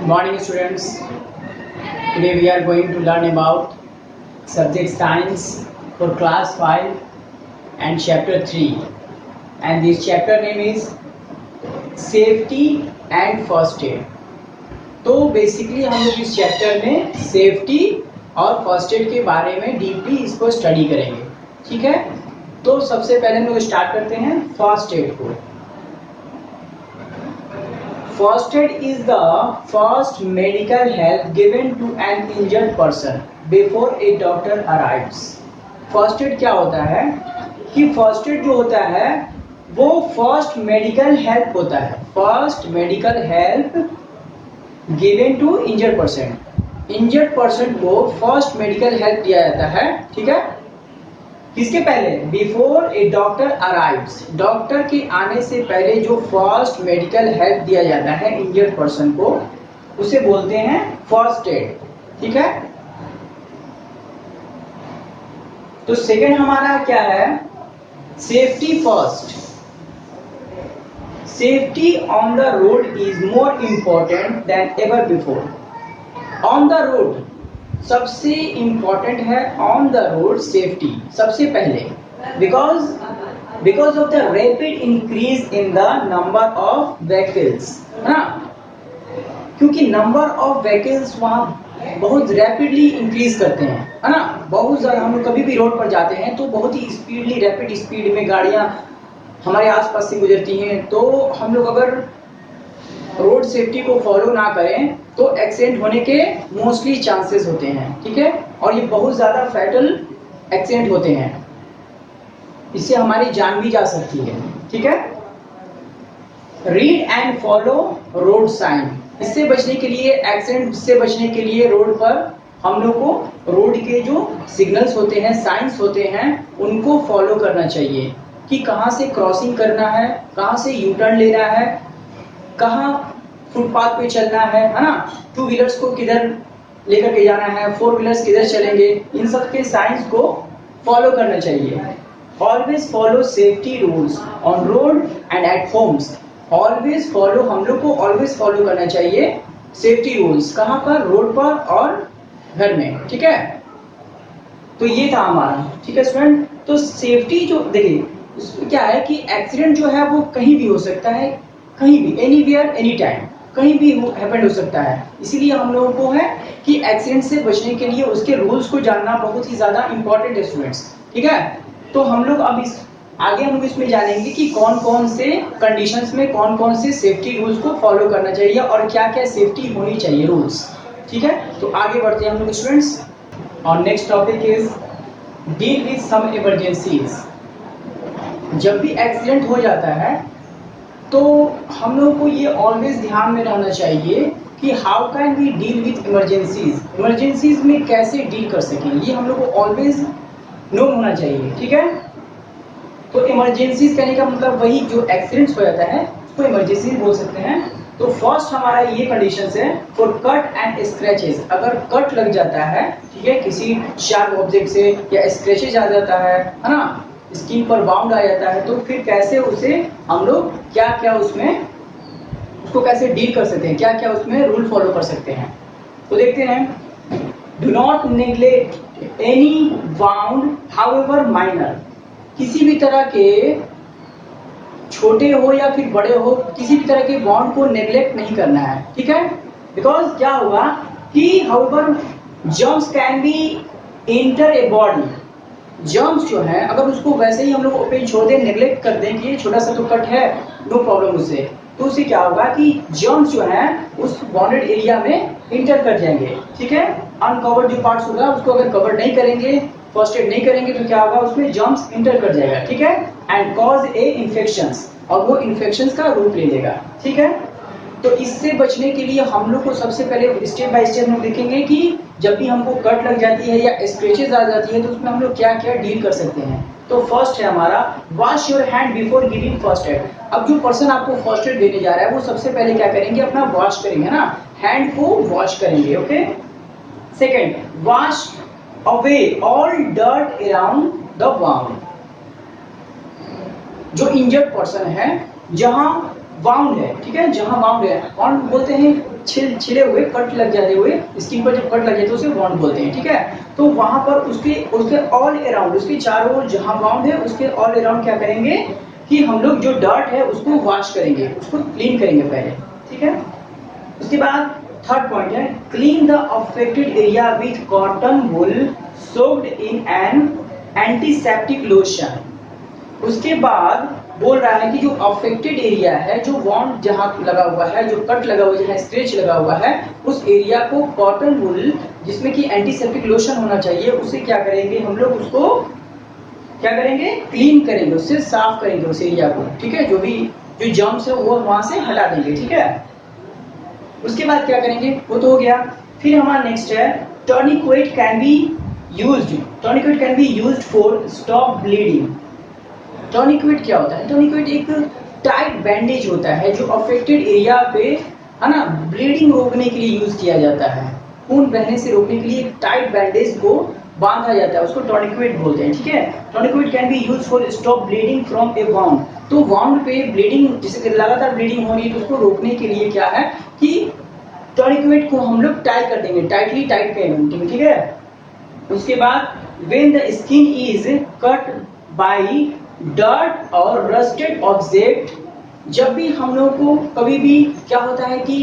Morning students, today we are going to learn about subject science for class 5 and chapter 3, and this chapter name is safety and first aid. तो basically हम लोग इस chapter में safety और first aid के बारे में deeply इसको स्टडी करेंगे, ठीक है। तो सबसे पहले हम लोग स्टार्ट करते हैं फर्स्ट एड को। First aid is the first medical help given to an injured person before a doctor arrives. First aid क्या होता है कि first aid जो होता है वो first medical help होता है, first medical help given to injured person. Injured person को first medical help दिया जाता है, ठीक है। किसके पहले? Before A doctor arrives, doctor के आने से पहले जो फर्स्ट मेडिकल हेल्प दिया जाता है इंजर्ड पर्सन को, उसे बोलते हैं फर्स्ट एड, ठीक है। तो सेकंड हमारा क्या है? Safety first. Safety on the road is more important then ever before. On the road सबसे इंपॉर्टेंट है, ऑन द रोड सेफ्टी सबसे पहले, because of the rapid increase in the number of vehicles, है ना। क्योंकि नंबर ऑफ व्हीकल्स वहाँ बहुत rapidly increase करते हैं, है ना। बहुत ज़्यादा हम लोग कभी भी रोड पर जाते हैं तो बहुत ही स्पीडली, रैपिड स्पीड में गाड़ियाँ हमारे आसपास से गुजरती हैं। तो हम लोग अगर रोड सेफ्टी को फॉलो ना करें तो एक्सीडेंट होने के मोस्टली चांसेस होते हैं, ठीक है। और ये बहुत ज़्यादा फैटल एक्सीडेंट होते हैं, इससे हमारी जान भी जा सकती है, ठीक है। Read and follow road sign, इससे बचने के लिए, एक्सीडेंट से बचने के लिए रोड पर हम लोग को रोड के जो सिग्नल्स होते हैं, साइंस होते हैं, उनको फॉलो करना चाहिए कि कहाँ से क्रॉसिंग करना है, कहाँ से यू टर्न लेना है, कहाँ फुटपाथ पे चलना है ना। टू व्हीलर्स को किधर लेकर के जाना है, फोर व्हीलर्स किधर चलेंगे, इन सब के साइंस को फॉलो करना चाहिए। Always follow safety rules on road and eight Holmes. Always follow, हम लोग को ऑलवेज फॉलो करना चाहिए सेफ्टी रूल्स, कहाँ पर? रोड पर और घर में, ठीक है। तो ये था हमारा, ठीक है स्टूडेंट। तो सेफ्टी जो देखिए क्या है कि एक्सीडेंट जो है वो कहीं भी हो सकता है, कहीं भी, एनीवेयर एनी टाइम, कहीं भी हैपन हो सकता है। इसीलिए हम लोगों को है कि एक्सीडेंट से बचने के लिए उसके रूल्स को जानना बहुत ही ज़्यादा इंपॉर्टेंट है स्टूडेंट्स, ठीक है। तो हम लोग अब आगे हम लोग इसमें जानेंगे कि कौन कौन से कंडीशंस में कौन कौन से सेफ्टी रूल्स को फॉलो करना चाहिए और क्या क्या सेफ्टी होनी चाहिए रूल्स, ठीक है। तो आगे बढ़ते हैं हम लोग स्टूडेंट्स। और next topic is deal with some emergencies. जब भी एक्सीडेंट हो जाता है तो हम लोगों को ये ऑलवेज ध्यान में रहना चाहिए कि how can we deal with emergencies. Emergencies में कैसे डील कर सकें, ये हम लोग को ऑलवेज नोन होना चाहिए, ठीक है। तो इमरजेंसीज कहने का मतलब वही जो एक्सीडेंट्स हो जाता है उसको इमरजेंसी बोल सकते हैं। तो फर्स्ट हमारा ये कंडीशन है फॉर कट एंड स्क्रैचेस। अगर कट लग जाता है, ठीक है, किसी शार्प ऑब्जेक्ट से, या स्क्रैचेज आ जाता है ना, स्किन पर बाउंड आ जाता है, तो फिर कैसे उसे हम लोग क्या क्या उसमें उसको कैसे डील कर सकते हैं, क्या क्या उसमें रूल फॉलो कर सकते हैं। तो देखते हैं, do not neglect any bound however minor. किसी भी तरह के, छोटे हो या फिर बड़े हो, किसी भी तरह के बॉन्ड को नेग्लेक्ट नहीं करना है, ठीक है। बिकॉज क्या होगा कि however germs can be enter a body. Germs जो है अगर उसको वैसे ही हम लोग ओपन छोड़ दें, नेग्लेक्ट कर दें कि ये छोटा सा तो कट है, नो प्रॉब्लम उससे, तो उससे क्या होगा कि जर्म्स जो है उस बॉन्डेड एरिया में इंटर कर जाएंगे, ठीक है। अनकवर्ड जो पार्ट्स होगा उसको अगर कवर नहीं करेंगे, फर्स्ट एड नहीं करेंगे, तो क्या होगा उसमें जर्म्स इंटर कर जाएगा, ठीक है, एंड कॉज ए इन्फेक्शंस, और वो इन्फेक्शंस का रूप ले लेगा, ठीक है। तो इससे बचने के लिए हम लोग को सबसे पहले स्टेप बाय स्टेप हम देखेंगे कि जब भी हमको कट लग जाती है या स्क्रैचेस आ जाती है तो उसमें हम लोग क्या क्या डील कर सकते हैं। तो फर्स्ट है हमारा wash your hand before giving first aid. अब जो पर्सन आपको फर्स्ट एड देने जा रहा है वो सबसे पहले क्या करेंगे, अपना वॉश करेंगे ना, हैंड को वॉश करेंगे, okay. Second, wash away all dirt around the wound. जो इंजर्ड पर्सन है, जहां वाउंड है, ठीक है, जहां वाउंड है, वाउंड बोलते हैं छिले हुए, कट लग जाते हुए, स्किन पर जब कट लग जाते हैं उसे वाउंड बोलते हैं, ठीक है। तो वहां पर उसके उसके ऑल अराउंड, उसके चारों ओर जहां वाउंड है उसके ऑल अराउंड क्या करेंगे कि हम लोग जो डर्ट है उसको वॉश करेंगे, उसको क्लीन करेंगे पहले, ठीक है। उसके बाद थर्ड पॉइंट है clean the affected area with cotton wool soaked in an antiseptic lotion. उसके बाद बोल रहा है कि जो अफेक्टेड एरिया है, जो वाउंड जहां लगा हुआ है, जो कट लगा हुआ है, जहां स्क्रैच लगा हुआ है, उस एरिया को कॉटन वूल जिसमें कि एंटीसेप्टिक लोशन होना चाहिए, उसे क्या करेंगे हम लोग, उसको क्या करेंगे, क्लीन करेंगे, उससे साफ करेंगे उस एरिया को, ठीक है। जो भी जो जर्म्स है वो वहां से हटा देंगे, ठीक है। उसके बाद क्या करेंगे, वो तो हो गया। फिर हमारा नेक्स्ट है tourniquet can be used, tourniquet can be used for stop bleeding. Tourniquet क्या होता है, टर्निक्वेट एक टाइट बैंडेज होता है जो अफेक्टेड एरिया पे, है ना, ब्लीडिंग रोकने के लिए यूज किया जाता है, खून बहने से रोकने के लिए एक टाइट बैंडेज को बांधा जाता है, उसको टर्निक्वेट बोलते हैं, ठीक है। Tourniquet can be use for stop bleeding from a wound. तो वाउंड पे ब्लीडिंग, जैसे लगातार ब्लीडिंग हो रही है तो उसको रोकने के लिए क्या है कि टर्निक्वेट को हम लोग टाइट कर देंगे, टाइटली टाइट करेंगे, ठीक है। उसके बाद when the skin is cut by dirt और रस्टेड ऑब्जेक्ट, जब भी हम लोग को कभी भी क्या होता है कि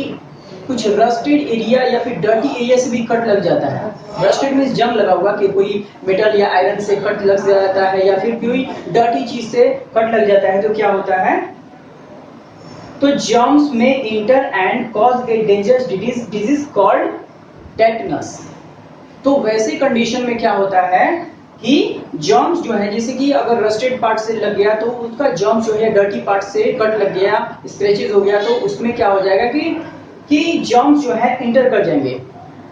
कुछ रस्टेड एरिया या फिर डर्टी एरिया से भी कट लग जाता है, रस्टेड मींस जंग लगा हुआ, कि कोई मेटल या आयरन से कट लग जाता है या फिर कोई डर्टी चीज से कट लग जाता है, तो क्या होता है, तो जर्म्स में inter and cause a dangerous disease called tetanus. तो वैसे कंडीशन में क्या होता है कि जर्म्स जो है, जैसे कि अगर रस्टेड पार्ट से लग गया तो उसका जर्म्स जो है डर्टी पार्ट से कट लग गया, स्क्रैचेस हो गया, तो उसमें क्या हो जाएगा कि जर्म्स जो है इंटर कर जाएंगे,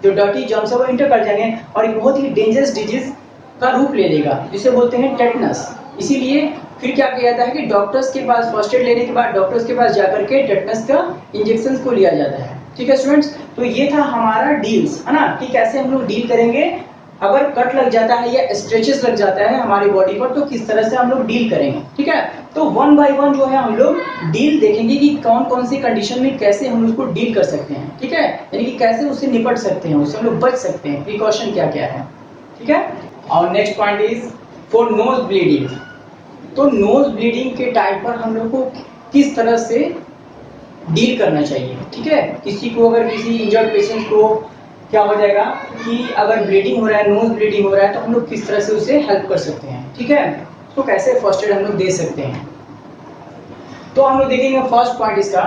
जो डर्टी जर्म्स है वो इंटर कर जाएंगे और एक बहुत ही डेंजरस डिजीज का रूप ले लेगा, जिसे बोलते हैं टेटनस। इसीलिए फिर क्या किया जाता है कि डॉक्टर्स के पास फर्स्ट एड लेने के बाद डॉक्टर्स के पास जाकर के टेटनस का इंजेक्शन को लिया जाता है, ठीक है स्टूडेंट्स। तो ये था हमारा डील्स, है ना, कि कैसे हम लोग डील करेंगे अगर कट लग जाता है या स्ट्रेचेस लग जाता है हमारी बॉडी पर, तो किस तरह से हम लोग डील करेंगे, ठीक है। तो वन बाय वन जो है हम लोग डील देखेंगे कि कौन कौन सी कंडीशन में कैसे हम उसको डील कर सकते हैं, ठीक है, यानी कि कैसे उससे निपट सकते हैं, उससे हम लोग बच सकते हैं, प्रिकॉशन क्या क्या है, ठीक है। और next point is for nose bleeding. तो नोज ब्लीडिंग के टाइम पर हम लोग को किस तरह से डील करना चाहिए, ठीक है। किसी को अगर किसी इंजर्ड पेशेंट को क्या हो जाएगा कि अगर ब्लीडिंग हो रहा है, नोज ब्लीडिंग हो रहा है, तो हम लोग किस तरह से उसे हेल्प कर सकते हैं, ठीक है, तो कैसे फर्स्ट एड हम लोग दे सकते हैं। तो हम लोग देखेंगे फर्स्ट पॉइंट इसका,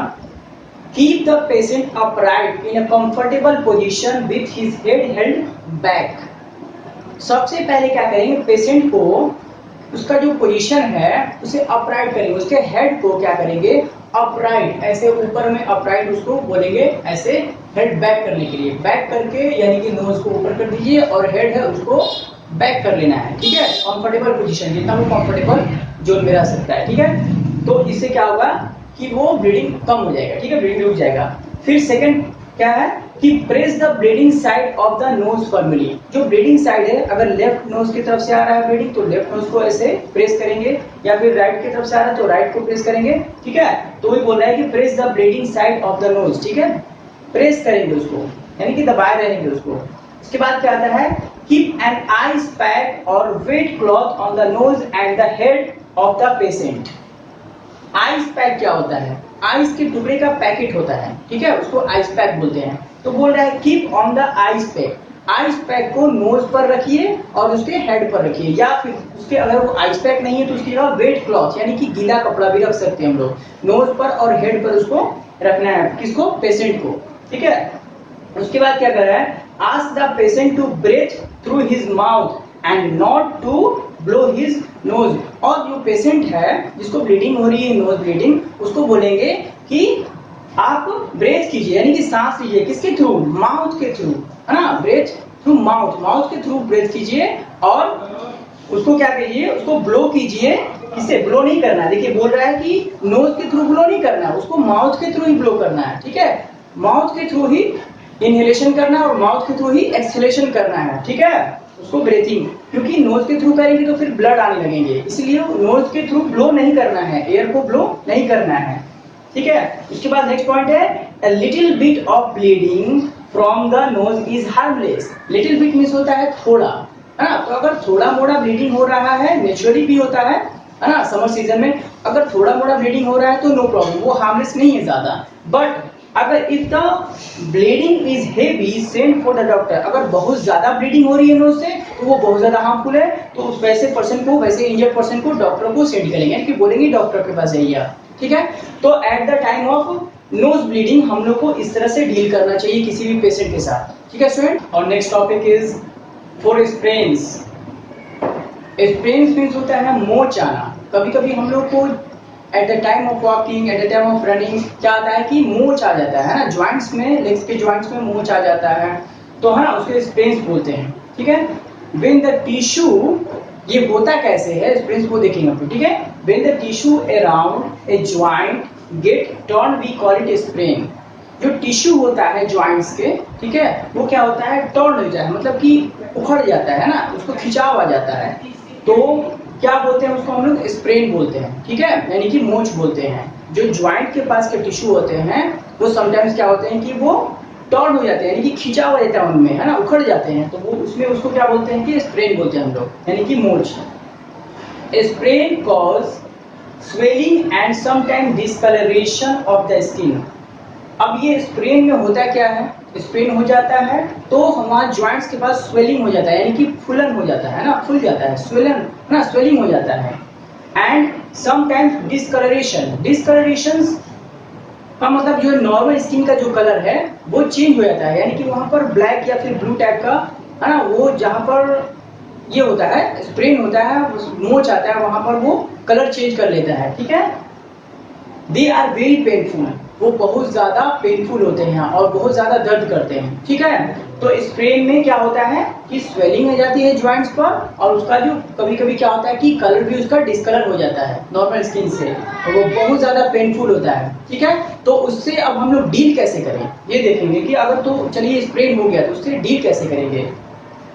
keep the patient upright in a comfortable position with his head held back. सबसे पहले क्या करेंगे, पेशेंट को उसका जो पोजीशन है उसे अपराइट करेंगे, उसके हेड को क्या करेंगे, अपराइट, ऐसे ऊपर में अपराइट उसको बोलेंगे, ऐसे हेड बैक करने के लिए, बैक करके यानी कि नोज को ऊपर कर दीजिए और हेड है उसको बैक कर लेना है, ठीक है, कंफर्टेबल पोजीशन, जितना वो कंफर्टेबल जोन में रह सकता है, ठीक है। तो इससे क्या होगा कि वो ब्लीडिंग कम हो जाएगा, ठीक है, ब्लीडिंग रुक जाएगा। फिर सेकंड क्या है कि press the bleeding side of the nose formally. जो ब्लीडिंग साइड है, अगर लेफ्ट नोज की तरफ से आ रहा है ब्लीडिंग तो लेफ्ट नोज को ऐसे प्रेस करेंगे, या फिर राइट की तरफ से आ रहा है तो राइट को प्रेस करेंगे, ठीक है। तो ये बोल रहा है कि press the bleeding side of the nose, ठीक है, प्रेस करेंगे उसको, यानी कि दबाए रहेंगे उसको। उसके बाद क्या आता है, कीप एन आइस पैक और wet cloth on the nose and the head of the patient. Ice pack क्या होता है, आइस के टुकड़े का पैकेट होता है, ठीक है, उसको आइस पैक बोलते हैं। तो बोल रहा है keep on the ice pack, ice pack को नोज पर रखिए और उसके हेड पर रखिए, या फिर उसके अगर वो आइस पैक नहीं है तो उसकी जगह वेट क्लॉथ यानी कि गीला कपड़ा भी रख सकते हैं हम लोग, नोज पर और हेड पर उसको रखना है, किसको, पेशेंट को, ठीक है। उसके बाद क्या कर रहा है, ask the patient to breathe through his mouth and not to blow his nose. और जो पेशेंट है जिसको ब्लीडिंग हो रही है, नोज ब्लीडिंग, उसको बोलेंगे कि आप ब्रेथ कीजिए, यानी कि सांस लीजिए, किसके थ्रू, माउथ के थ्रू, है ना, ब्रेथ थ्रू माउथ, माउथ के थ्रू ब्रेथ कीजिए और उसको क्या कीजिए, उसको ब्लो कीजिए, किससे, ब्लो नहीं करना है, देखिए बोल रहा है कि नोज के थ्रू ब्लो नहीं करना है, उसको माउथ के थ्रू ही ब्लो करना है, ठीक है, माउथ के थ्रू ही इनहेलेशन करना है और माउथ के थ्रू ही एक्सहेलेशन करना है, ठीक है। उसको ब्रीथिंग, क्योंकि नोज के थ्रू करेंगे तो फिर ब्लड आने लगेंगे, इसलिए नोज के थ्रू ब्लो नहीं करना है, एयर को ब्लो नहीं करना है, ठीक है। उसके बाद नेक्स्ट पॉइंट है a little bit of bleeding from the nose is harmless। Little bit means होता है थोड़ा, है ना। तो अगर थोड़ा मोड़ा ब्लीडिंग हो रहा है, नेचुरली भी होता है ना, समर सीजन में अगर थोड़ा मोड़ा ब्लीडिंग हो रहा है तो नो प्रॉब्लम, वो हार्मलेस नहीं है ज्यादा। बट अगर if the bleeding is heavy send for the doctor, अगर बहुत ज्यादा ब्लीडिंग हो रही है नोज से तो वो बहुत ज्यादा हार्मफुल है, तो उस वैसे पर्सन को, वैसे इंजर्ड पर्सन को डॉक्टर को सेंड करेंगे, यानी कि बोलेंगे डॉक्टर के पास जाइए आप, ठीक है। तो at the time of nose bleeding हम लोग को इस तरह से डील करना चाहिए किसी भी पेशेंट के साथ, ठीक है स्टूडेंट। और next topic is for sprains. Sprains means होता है मोच आना। कभी कभी हम लोग को at the time of walking, at the time of running क्या आता है कि मोच आ जाता है ना, ज्वाइंट्स में, लेग्स के ज्वाइंट्स में मोच आ जाता है, तो है ना उसके स्प्रेन्स बोलते हैं, ठीक है। व्हेन द टिश्यू, ये होता कैसे है स्प्रेन्स को देखेंगे हम, ठीक है। When the tissue around a joint get torn we call it sprain. जो टिश्यू होता है ज्वाइंट्स के, ठीक है, वो क्या होता है टर्न हो जाता है, मतलब कि उखड़ जाता है ना, उसको खिंचाव आ जाता है, तो क्या बोलते हैं उसको हम लोग स्प्रेन बोलते हैं, ठीक है, यानी कि मोच बोलते हैं। जो ज्वाइंट के पास के टिश्यू होते हैं वो समटाइम्स क्या होते हैं कि वो टर्न हो जाते हैं, यानी कि खिंचाव हो जाता है उनमें, है ना, उखड़ जाते हैं, तो वो उसमें उसको क्या बोलते हैं कि स्प्रेन बोलते हैं हम लोग, यानी कि मोच। Sprain cause swelling and sometime discolouration of the skin. अब ये स्प्रेन में होता क्या है, स्प्रेन हो जाता है तो हमारे ज्वाइंट्स के पास स्वेलिंग हो जाता है, यानी कि फूलन हो जाता है ना, फूल जाता है, स्वेलन ना, स्वेलिंग हो जाता है। एंड समटाइम्स डिसकलरेशन, डिसकलरेशन का मतलब जो नॉर्मल स्किन का जो कलर है वो चेंज हो जाता है, यानी कि वहां पर ब्लैक या फिर ब्लू टाइप का, है ना, वो जहां पर ये होता है स्प्रेन होता है, मोच आता है, वहां पर वो कलर चेंज कर लेता है, ठीक है। दे आर वेरी पेनफुल, वो बहुत ज्यादा पेनफुल होते हैं और बहुत ज्यादा दर्द करते हैं, ठीक है। तो स्प्रेन में क्या होता है कि स्वेलिंग हो जाती है ज्वाइंट्स पर, और उसका जो कभी कभी क्या होता है कि कलर भी उसका डिसकलर हो जाता है नॉर्मल स्किन से, और वो बहुत ज्यादा पेनफुल होता है, ठीक है। तो उससे अब हम लोग डील कैसे करें ये देखेंगे कि अगर तो चलिए स्प्रेन हो गया तो उससे डील कैसे करेंगे।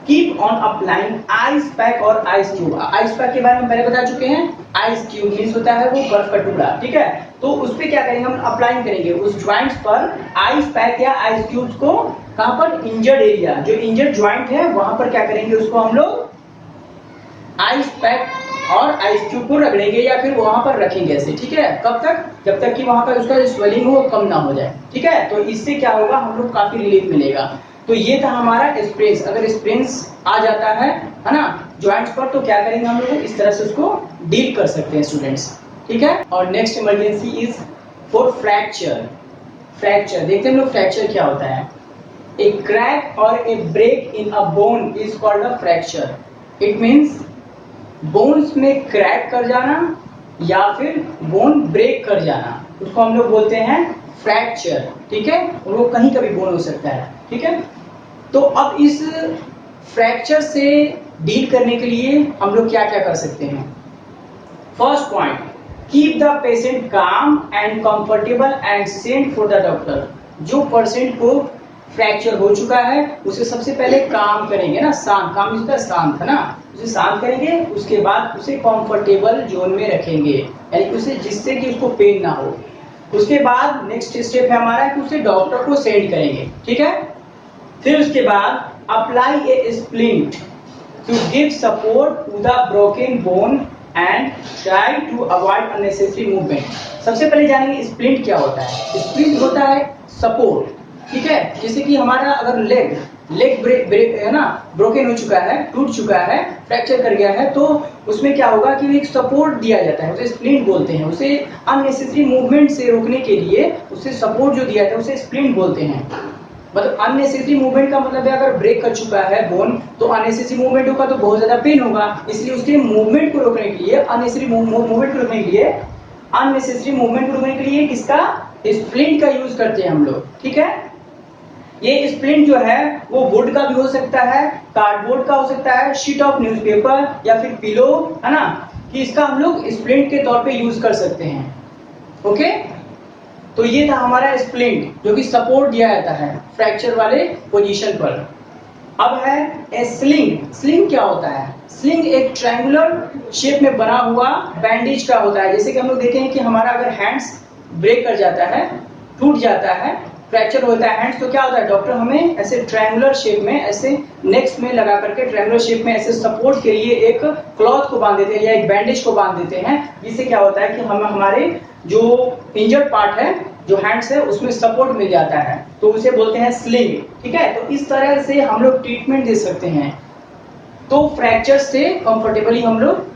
Keep on applying ice pack और आइस क्यूब। आइस पैक के बारे में पहले बता चुके हैं, आइस क्यूब मीन्स होता है वो बर्फ का टुकड़ा, ठीक है। तो उस पर क्या करेंगे हम, अप्लाई करेंगे उस ज्वाइंट्स पर आइस पैक या आइस क्यूब्स को, कहां पर, इंजर्ड एरिया, जो इंजर्ड ज्वाइंट है वहां पर क्या करेंगे उसको हम लोग आइस पैक और आइस क्यूब को रगड़ेंगे या फिर वहां पर रखेंगे ऐसे, ठीक है। कब तक, जब तक कि वहां पर उसका जो स्वेलिंग हो कम ना हो जाए, ठीक है। तो इससे क्या होगा, हम लोग काफी रिलीफ मिलेगा। तो ये था हमारा स्प्रेन्स। अगर स्प्रेन्स आ जाता है ना ज्वाइंट्स पर, तो क्या करेंगे हम लोग, इस तरह से उसको डील कर सकते हैं स्टूडेंट्स, ठीक है। और next emergency is for fracture. Fracture देखते हैं हम लोग, फ्रैक्चर क्या होता है। ए क्रैक और a break in a bone is called a fracture. It means bones में क्रैक कर जाना या फिर बोन ब्रेक कर जाना, उसको हम लोग बोलते हैं फ्रैक्चर, ठीक है। और वो कहीं का भी बोन हो सकता है, ठीक है। तो अब इस फ्रैक्चर से डील करने के लिए हम लोग क्या क्या कर सकते हैं। First point, keep the patient calm and comfortable and send for the doctor. जो पेशेंट को फ्रैक्चर हो चुका है उसे सबसे पहले काम करेंगे ना, शांत, काम इसका शांत है ना, उसे शांत करेंगे, उसके बाद उसे कंफर्टेबल जोन में रखेंगे, यानी उसे जिससे कि उसको पेन ना हो। उसके बाद नेक्स्ट स्टेप है हमारा कि उसे डॉक्टर को सेंड करेंगे, ठीक है। फिर उसके बाद apply a splint to give support to the broken bone and try to avoid unnecessary movement. सबसे पहले जानेंगे स्प्लिंट क्या होता है। स्प्लिंट होता है सपोर्ट, ठीक है। जैसे कि हमारा अगर लेग ब्रेक है ना, ब्रोकन हो चुका है, टूट चुका है, फ्रैक्चर कर गया है, तो उसमें क्या होगा कि एक सपोर्ट दिया जाता है, उसे स्प्लिंट बोलते हैं। उसे अननेसेसरी मूवमेंट से रोकने के लिए उसे सपोर्ट जो दिया जाता है उसे स्प्लिंट बोलते हैं। मतलब अननेसेसरी मूवमेंट का मतलब है अगर ब्रेक कर चुका है बोन तो अननेसेसरी मूवमेंट होगा तो बहुत ज्यादा पेन होगा, इसलिए उसके मूवमेंट को रोकने के लिए, अननेसेसरी मूवमेंट को रोकने के लिए, अननेसेसरी मूवमेंट को रोकने के लिए किसका, स्प्लिंट का यूज करते हैं हम लोग, ठीक है। ये स्प्लिंट जो है वो वुड का भी हो सकता है, कार्डबोर्ड का हो सकता है, शीट ऑफ न्यूज़पेपर या फिर पिलो, है ना, कि इसका हम लोग स्प्लिंट के तौर पे यूज कर सकते हैं, ओके। तो ये था हमारा स्प्लिंट जो कि सपोर्ट दिया जाता है फ्रैक्चर वाले पोजीशन पर। अब है ए स्लिंग। स्लिंग क्या होता है? स्लिंग एक ट्रायंगुलर शेप में बना हुआ बैंडेज का होता है। जैसे कि हम लोग देखें कि हमारा अगर हैंड्स ब्रेक कर जाता है, टूट जाता है, फ्रैक्चर होता है हैंड्स, तो क्या होता है, डॉक्टर हमें ऐसे ट्रायंगुलर शेप में, ऐसे नेक्स में लगा करके ट्रायंगुलर शेप में ऐसे सपोर्ट के लिए एक क्लॉथ को बांध देते हैं या एक बैंडेज को बांध देते हैं, जिससे क्या होता है कि हम हमारे जो इंजर्ड पार्ट है, जो हैंड्स है, उसमें सपोर्ट मिल जाता है, तो उसे बोलते हैं स्लिंग। ठीक है, तो इस तरह से हम लोग ट्रीटमेंट दे सकते हैं, तो फ्रैक्चर से कंफर्टेबली हम लोग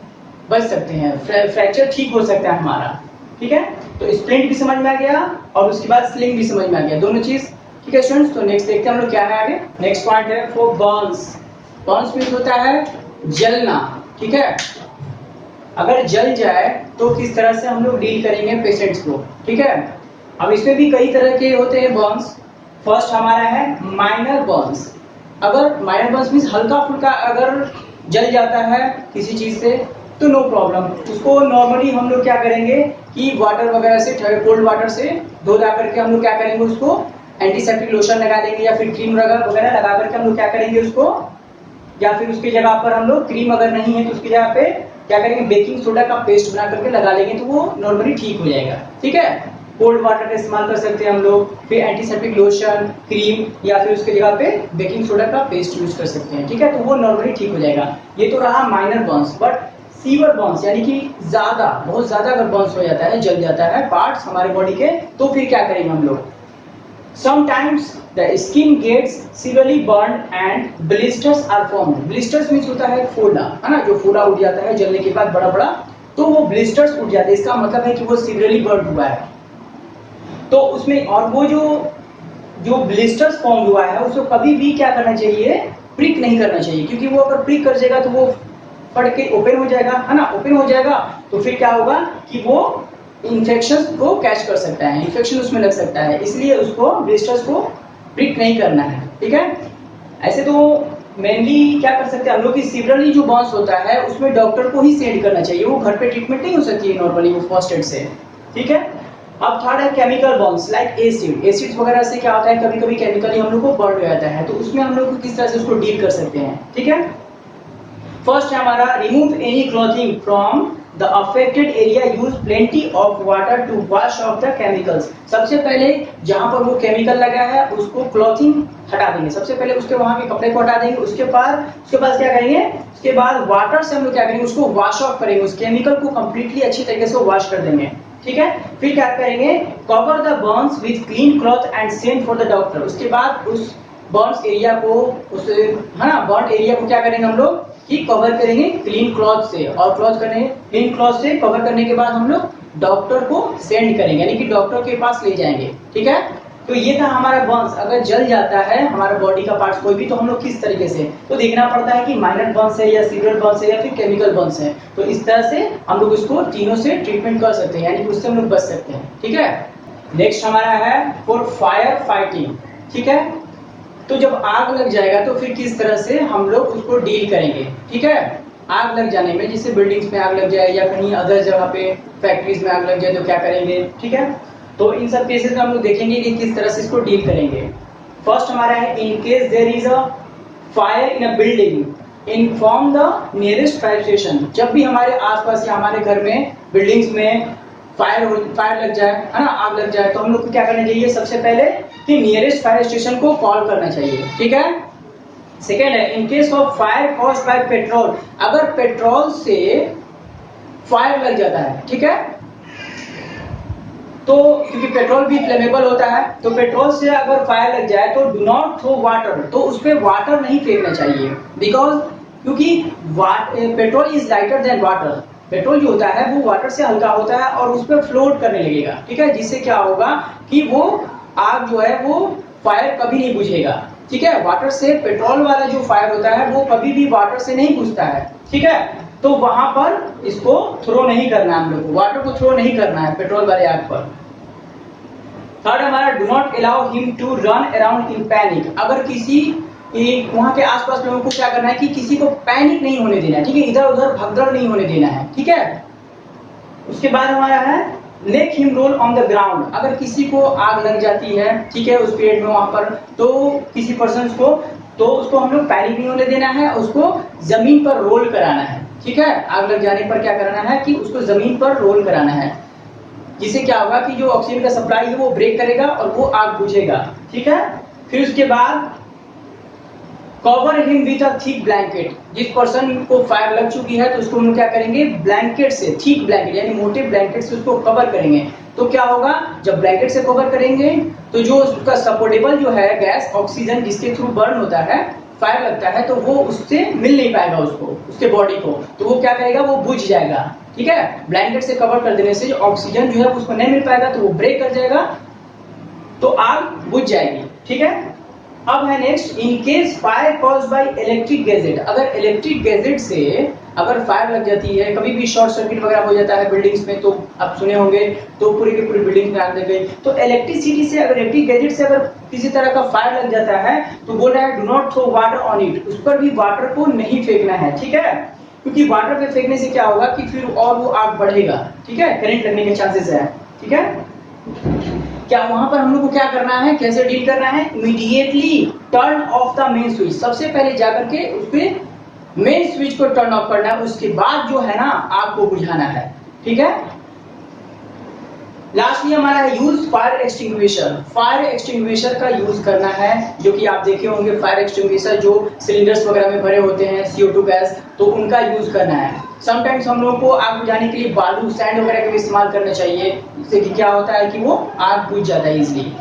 बच सकते हैं, फ्रैक्चर ठीक हो सकता है हमारा। ठीक है, तो स्प्लिंट भी समझ में आ गया और उसके बाद स्लिंग भी समझ में आ गया, दोनों चीज। ठीक है स्टूडेंट्स, तो नेक्स्ट देखते हैं हम लोग क्या है आगे। नेक्स्ट पॉइंट है फॉर बर्न्स। बर्न्स मीन्स होता है जलना। ठीक है, अगर जल जाए तो किस तरह से हम लोग डील करेंगे पेशेंट्स को। ठीक है, अब इसमें भी कई तरह के होते हैं बर्न्स। फर्स्ट हमारा है माइनर बर्न्स। अगर माइनर बर्न्स मीन्स हल्का फुल्का अगर जल जाता है किसी चीज से तो नो प्रॉब्लम, उसको नॉर्मली हम लोग क्या करेंगे कि वाटर वगैरह से, कोल्ड वाटर से धो धा करके हम लोग क्या करेंगे, उसको एंटीसेप्टिक लोशन लगा देंगे या फिर क्रीम वगैरह लगा करके हम लोग क्या करेंगे उसको, या फिर उसकी जगह पर हम लोग क्रीम अगर नहीं है तो उसकी जगह पे क्या करेंगे, बेकिंग सोडा का पेस्ट बना करके लगा लेंगे तो वो नॉर्मली ठीक हो जाएगा। ठीक है, कोल्ड वाटर का इस्तेमाल कर सकते हैं हम लोग, फिर एंटीसेप्टिक लोशन, क्रीम या फिर उसके जगह पे बेकिंग सोडा का पेस्ट यूज कर सकते हैं। ठीक है, तो वो नॉर्मली ठीक हो जाएगा। ये तो रहा minor Burns. But sewer Burns यानी कि ज्यादा, बहुत ज्यादा अगर बर्न्स हो जाता है, जल जाता है पार्ट्स हमारे बॉडी के, तो फिर क्या करेंगे हम लोग, sometimes the skin gets severely burned and blisters are formed. blisters means होता है फोड़ा, है ना, जो फोड़ा उठ जाता है जलने के बाद बड़ा बड़ा, तो वो blisters उठ जाते हैं, इसका मतलब है कि वो severely burned हुआ है। तो उसमें और वो जो blisters फॉर्म हुआ है उसको कभी भी क्या करना चाहिए, प्रिक नहीं करना चाहिए, क्योंकि वो अगर प्रिक कर जाएगा तो वो फट के ओपन हो जाएगा, है ना, ओपन हो जाएगा तो फिर क्या होगा कि वो इन्फेक्शन को कैच कर सकता है, इन्फेक्शन उसमें लग सकता है, इसलिए उसको ब्लिस्टर्स को प्रिक नहीं करना है। ठीक है, ऐसे तो मेनली क्या कर सकते हैं हम लोग कि सीवरली जो बर्न्स होता है उसमें डॉक्टर को ही सेंड करना चाहिए, वो घर पे ट्रीटमेंट नहीं हो सकती है नॉर्मली वो फर्स्ट एड से। ठीक है, अब थर्ड है chemical Burns like acid. Acids वगैरह से क्या होता है, कभी कभी केमिकली हम लोग को बर्न हो जाता है, तो उसमें हम लोग किस तरह से उसको डील कर सकते हैं। ठीक है, फर्स्ट है हमारा remove any clothing from the affected area, use plenty of water to wash off the chemicals. सबसे पहले जहां पर वो केमिकल लगा है उसको क्लॉथिंग हटा देंगे, सबसे पहले उसके वहां के कपड़े को हटा देंगे, उसके बाद क्या करेंगे, उसके बाद वाटर से हम लोग क्या करेंगे, उसको वॉश ऑफ करेंगे, उस केमिकल को कंप्लीटली अच्छी तरीके से वॉश कर देंगे। ठीक है, फिर क्या करेंगे, cover the Burns with clean cloth and send for the doctor. उसके बाद उस बर्न्स एरिया को, उस, है ना, बर्न एरिया को क्या करेंगे हम लोग कि कवर करेंगे क्लीन क्लॉथ से, और क्लॉथ करेंगे क्लीन क्लॉथ से, कवर करने के बाद हम लोग डॉक्टर को सेंड करेंगे, यानी कि डॉक्टर के पास ले जाएंगे। ठीक है, तो ये था हमारा बर्न्स। अगर जल जाता है हमारा बॉडी का पार्ट कोई भी, तो हम लोग किस तरीके से, तो देखना पड़ता है कि माइनर बर्न्स है या सीवियर बर्न्स है या फिर केमिकल बर्न्स है, तो इस तरह से हम लोग इसको तीनों से ट्रीटमेंट कर सकते हैं, यानी कि उससे हम लोग बच सकते हैं। ठीक है, नेक्स्ट हमारा है फॉर फायर फाइटिंग। ठीक है, तो जब आग लग जाएगा तो फिर किस तरह से हम लोग उसको डील करेंगे। ठीक है, आग लग जाने में, जैसे बिल्डिंग्स में आग लग जाए या कहीं अदर जगह पे फैक्ट्रीज में आग लग जाए तो क्या करेंगे। ठीक है, तो इन सब केसेस में हम लोग देखेंगे कि किस तरह से इसको डील करेंगे। फर्स्ट हमारा है in case there is a fire in a building inform the nearest fire station. जब भी हमारे आसपास या हमारे घर में बिल्डिंग्स में फायर लग जाए, है ना, आग लग जाए, तो हम लोग को क्या करना चाहिए, सबसे पहले कि नियरेस्ट फायर स्टेशन को कॉल करना चाहिए। ठीक है, सेकेंड है in case of fire caused by petrol. अगर पेट्रोल से फायर लग जाता है, ठीक है, तो क्योंकि पेट्रोल भी फ्लेमेबल होता है, तो पेट्रोल से अगर फायर लग जाए तो डू नॉट थ्रो वाटर, तो उस पर वाटर नहीं फेंकना चाहिए, बिकॉज क्योंकि petrol is lighter than water. Petrol जो होता है वो वाटर से हल्का होता है और उस पर फ्लोट करने लगेगा। ठीक है, जिससे क्या होगा कि वो आग जो है वो फायर कभी नहीं बुझेगा। ठीक है, वाटर से पेट्रोल वाला जो फायर होता है वो कभी भी वाटर से नहीं बुझता है। ठीक है, तो वहां पर इसको थ्रो नहीं करना है, हम लोग को वाटर को थ्रो नहीं करना है पेट्रोल वाले आग पर। थर्ड हमारा do not allow him to run around in panic. अगर किसी वहां के आसपास लोगों को क्या करना है कि किसी को पैनिक नहीं होने देना है। ठीक है, इधर उधर भगदड़ नहीं होने देना है। ठीक है, उसके बाद हमारा है let him roll on the ground. अगर किसी को आग लग जाती है, ठीक है, उस पीरियड में वहां पर, तो किसी पर्सन को तो उसको हम लोग पैनिक नहीं होने देना है, उसको जमीन पर रोल कराना है। ठीक है, आग लग जाने पर क्या कराना है कि उसको जमीन पर रोल कराना है, जिससे क्या होगा कि जो ऑक्सीजन का सप्लाई है वो ब्रेक करेगा और वो आग बुझेगा। ठीक है, फिर उसके बाद cover him with a thick blanket. जिस पर्सन को फायर लग चुकी है तो उसको हम क्या करेंगे, ब्लैंकेट से, थिक ब्लैंकेट यानी मोटे ब्लैंकेट से उसको कवर करेंगे। तो क्या होगा, जब ब्लैंकेट से कवर करेंगे तो जो उसका सपोर्टेबल जो है गैस ऑक्सीजन जिसके थ्रू बर्न होता है, फायर लगता है, तो वो उससे मिल नहीं पाएगा उसको, उसके बॉडी को, तो वो क्या करेगा, वो बुझ जाएगा। ठीक है, ब्लैंकेट से कवर कर देने से जो ऑक्सीजन जो है उसको नहीं मिल पाएगा, तो वो ब्रेक कर जाएगा, तो आग बुझ जाएगी। ठीक है, अब है next, in case fire cause by electric gadget. अगर इलेक्ट्रिक गैजेट से अगर फायर लग जाती है, कभी भी शॉर्ट सर्किट वगैरह हो जाता है बिल्डिंग्स में, तो आप सुने होंगे, तो पूरी की पूरी बिल्डिंग में आग लग गई। तो इलेक्ट्रिसिटी से, अगर इलेक्ट्रिक गैजेट से अगर किसी तरह का फायर लग जाता है, तो बोल रहा है do not throw water on it, उस पर भी वाटर को नहीं फेंकना है। ठीक है, क्योंकि वाटर पे फेंकने से क्या होगा कि फिर और वो आग बढ़ेगा। ठीक है, करंट लगने के चांसेस है। ठीक है, क्या वहां पर हम लोग को क्या करना है, कैसे डील करना है, immediately turn off the main switch. सबसे पहले जाकर के उस पे मेन स्विच को टर्न ऑफ करना है, उसके बाद जो है ना आग को बुझाना है। ठीक है, लास्टली हमारा है use fire extinguisher. Fire extinguisher का यूज करना है, जो कि आप देखे होंगे फायर एक्सटिंग्विशर जो सिलेंडर्स वगैरह में भरे होते हैं CO2 गैस, तो उनका यूज करना है। समटाइम्स हम लोगों को आग बुझाने के लिए बालू, सैंड वगैरह का भी इस्तेमाल करना चाहिए, जिससे कि क्या होता है कि वो आग बुझ जाता है इजीली।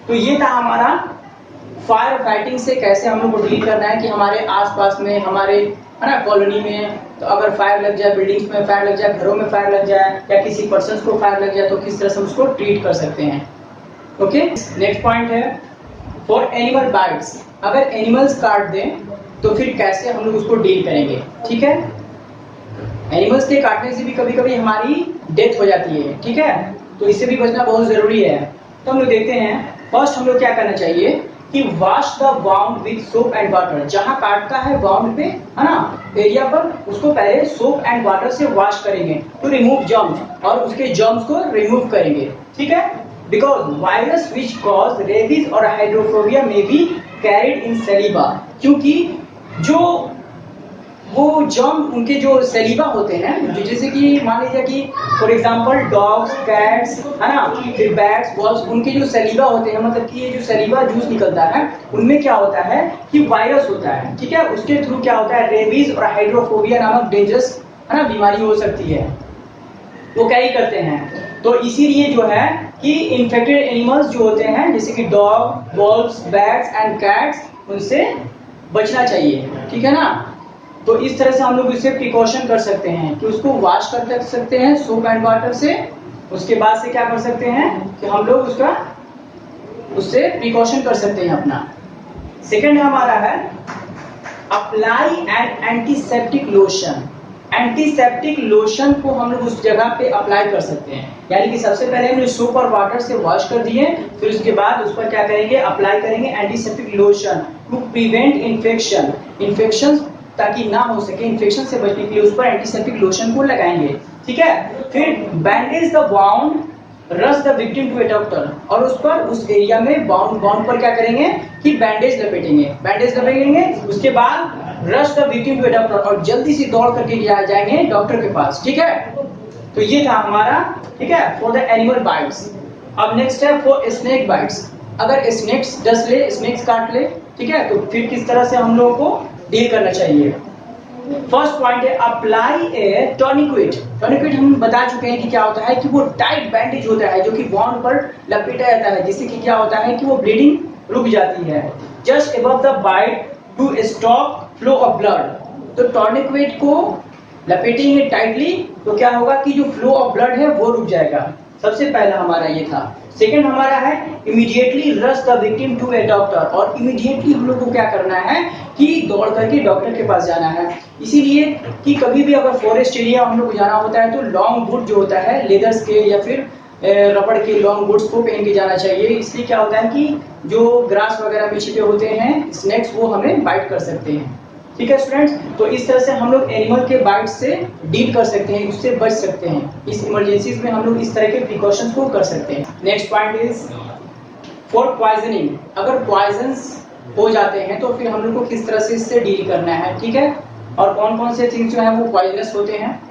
तो ये था हमारा फायर फाइटिंग से कैसे हम लोग को डील करना है, कि हमारे आसपास में, हमारे है ना कॉलोनी में, तो अगर फायर लग जाए, बिल्डिंग्स में फायर लग जाए, घरों में फायर लग जाए, या किसी पर्सन को फायर लग जाए, तो किस तरह से उसको ट्रीट कर सकते हैं। ओके, नेक्स्ट पॉइंट है फॉर एनिमल बाइट्स। अगर एनिमल्स काट दें तो फिर कैसे हम लोग उसको डील करेंगे। ठीक है, एनिमल्स के काटने से भी कभी कभी हमारी डेथ हो जाती है। ठीक है, तो इससे भी बचना बहुत जरूरी है। तो हम लोग देखते हैं, फर्स्ट हम लोग क्या करना चाहिए कि wash the wound with soap and water. जहां काटता है वाउंड पे, है ना, एरिया पर, उसको पहले सोप एंड वाटर से वॉश करेंगे टू रिमूव जर्म्स, और उसके जर्म्स को रिमूव करेंगे। ठीक है, because virus which cause rabies और हाइड्रोफोबिया में बी कैरिड इन सेलिबा। क्योंकि जो वो जर्म, उनके जो सेलिबा होते हैं, जो जैसे कि मान लीजिए कि फॉर एग्जांपल डॉग्स, कैट्स, है ना, फिर बैट्स, बॉल्स, उनके जो सेलिबा होते हैं, मतलब कि ये जो सेलिबा जूस निकलता है, उनमें क्या होता है कि वायरस होता है। ठीक है, उसके थ्रू क्या होता है, रेबीज और हाइड्रोफोबिया नामक डेंजरस, है ना, बीमारी हो सकती है, वो कैरी करते हैं। तो इसीलिए जो है कि इन्फेक्टेड एनिमल्स जो होते हैं, जैसे कि dog, valves, bats and cats, उनसे बचना चाहिए। ठीक है ना, तो इस तरह से हम लोग इससे प्रिकॉशन कर सकते हैं कि उसको वॉश कर सकते हैं सोप एंड वाटर से। उसके बाद से क्या कर सकते हैं कि हम लोग उससे प्रिकॉशन कर सकते हैं अपना। सेकंड हमारा है apply N antiseptic lotion. Antiseptic lotion को हम लोग उस जगह पे अप्लाई कर सकते हैं, यानी कि सबसे पहले हमने सोप और वाटर से वॉश कर दिए, फिर उसके बाद उस पर क्या करेंगे, अप्लाई करेंगे antiseptic lotion to prevent infection. Infection ताकि ना हो सके, इन्फेक्शन से बचने के लिए उस पर एंटीसेप्टिक लोशन को लगाएंगे। ठीक है, फिर bandage the wound, rush the victim to a doctor, और उस पर, उस एरिया में वाउंड पर क्या करेंगे कि बैंडेज लपेटेंगे, उसके बाद rush the victim to a doctor, और जल्दी से दौड़ करके जाएंगे डॉक्टर के पास। ठीक है, तो ये था हमारा, ठीक है, फॉर द एनिमल बाइट्स। अब नेक्स्ट है फॉर स्नेक बाइट्स। अगर स्नेक्स डस ले, स्नेक्स काट ले, ठीक है, तो फिर किस तरह से हम लोगों को डील करना चाहिए। फर्स्ट पॉइंट है अप्लाई ए टॉनिक्विट। टॉनिक्विट हम बता चुके हैं कि क्या होता है कि वो टाइट बैंडेज होता है जो कि वाउंड पर लपेटा जाता है, जिससे कि क्या होता है कि वो ब्लीडिंग रुक जाती है। Just above the bite to stop flow of blood. तो टॉनिक्विट को लपेटेंगे टाइटली, तो क्या होगा कि जो फ्लो ऑफ ब्लड है वो रुक जाएगा। सबसे पहला हमारा ये था। सेकंड हमारा है immediately rush the victim to a doctor. और इमीडिएटली हम लोग को क्या करना है कि दौड़ करके डॉक्टर के पास जाना है। इसीलिए कि कभी भी अगर फॉरेस्ट एरिया हम लोग को जाना होता है तो लॉन्ग बूट जो होता है लेदर्स के या फिर रबड़ के लॉन्ग बूट्स को पहन के जाना चाहिए। इसलिए क्या होता है कि जो ग्रास वगैरह में छिपे होते हैं स्नेक्स, वो हमें बाइट कर सकते हैं। ठीक है स्टूडेंट्स, तो इस तरह से हम लोग एनिमल के बाइट से डील कर सकते हैं, उससे बच सकते हैं। इस इमरजेंसीज में हम लोग इस तरह के प्रिकॉशंस को कर सकते हैं। Next point is for poisoning. अगर पॉइजन्स हो जाते हैं तो फिर हम लोग को किस तरह से इससे डील करना है, ठीक है। और कौन कौन से थिंग्स जो है वो पॉइजनस होते हैं।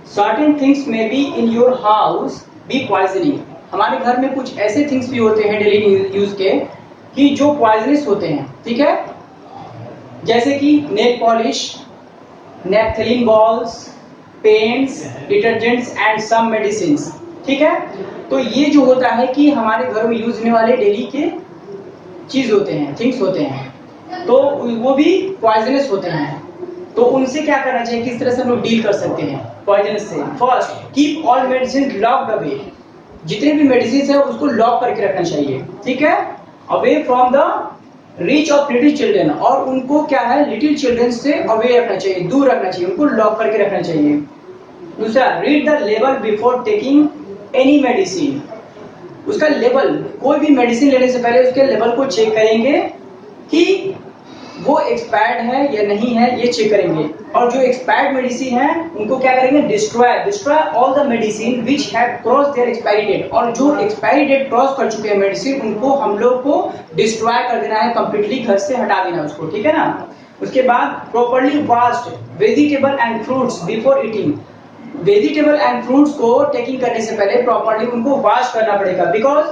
Certain things may be in your house be poisoning. हमारे घर में कुछ ऐसे थिंग्स भी होते हैं डेली यूज के कि जो पॉइजनस होते हैं, ठीक है। जैसे कि nail polish, naphthalene balls, paints, detergents and some medicines, ठीक है। तो ये जो होता है कि हमारे घर में यूज होने वाले डेली के चीज होते हैं, थिंग्स होते हैं, तो वो भी पॉइजनस होते हैं। तो उनसे क्या करना चाहिए, किस तरह से हम लोग डील कर सकते हैं पॉइजनस से। First, keep all medicine locked away. जितने भी मेडिसिन है उसको लॉक करके रखना चाहिए, ठीक है। Away from the reach of little children, और उनको क्या है, लिटिल चिल्ड्रन से अवे रखना चाहिए, दूर रखना चाहिए, उनको लॉक करके रखना चाहिए। दूसरा, read the label before taking any medicine. उसका लेवल, कोई भी मेडिसिन लेने से पहले उसके लेवल को चेक करेंगे कि वो एक्सपायर्ड है या नहीं है, ये चेक करेंगे। और जो एक्सपायर्ड मेडिसिन है उनको क्या करेंगे, destroy all the medicine which have cross their expiry date. और जो एक्सपायरी डेट क्रॉस कर चुके हैं मेडिसिन, उनको हम लोग को डिस्ट्रॉय कर देना है, कंप्लीटली घर से हटा देना उसको, ठीक है ना। उसके बाद, properly washed vegetable and fruits before eating. Vegetable and fruits को टेकिंग करने से पहले प्रॉपर्ली उनको वॉश करना पड़ेगा। बिकॉज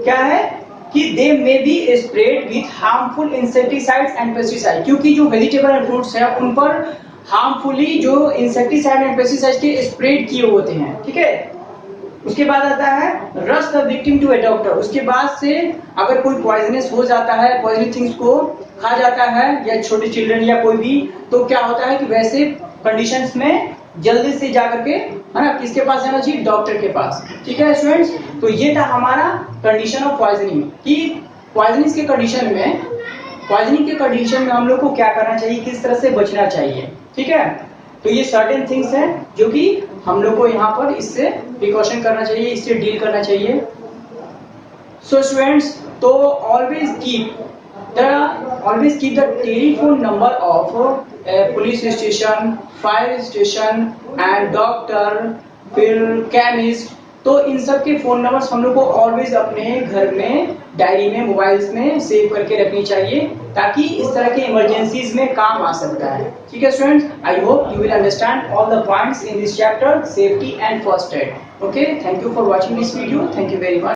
क्या है कि they may be spread with harmful insecticides and pesticide, क्योंकि जो वेजिटेबल एंड फ्रूट्स है उन पर हार्मफुली जो इंसेक्टिसाइड एंड पेस्टिसाइड के स्प्रेड किए होते हैं, ठीक है। उसके बाद आता है rush the victim to a doctor. उसके बाद से अगर कोई पॉइजनस हो जाता है, पॉइजनस थिंग्स को खा जाता है, या छोटे चिल्ड्रन या कोई भी, तो क्या होता है कि वैसे कंडीशंस में जल्दी से जाकर के, है ना, किसके पास जाना चाहिए, डॉक्टर के पास, ठीक है स्टूडेंट्स। तो ये था हमारा कंडीशन ऑफ पॉइजनिंग, कि पॉइजनिंग के कंडीशन में हम लोग को क्या करना चाहिए, किस तरह से बचना चाहिए, ठीक है। तो ये सर्टेन थिंग्स हैं जो कि हम लोग को यहाँ पर इससे प्रिकॉशन करना चाहिए, इससे डील करना चाहिए। सो स्टूडेंट्स, तो always keep the telephone number of police station, fire station and doctor, फिर केमिस्ट। तो इन सब के फोन नंबर्स हम लोग को ऑलवेज अपने घर में, डायरी में, मोबाइल्स में सेव करके रखनी चाहिए, ताकि इस तरह के इमरजेंसीज में काम आ सकता है, ठीक है students. I hope you will understand all the points in this chapter, safety and first aid. Okay, thank you for watching this video, thank you very much.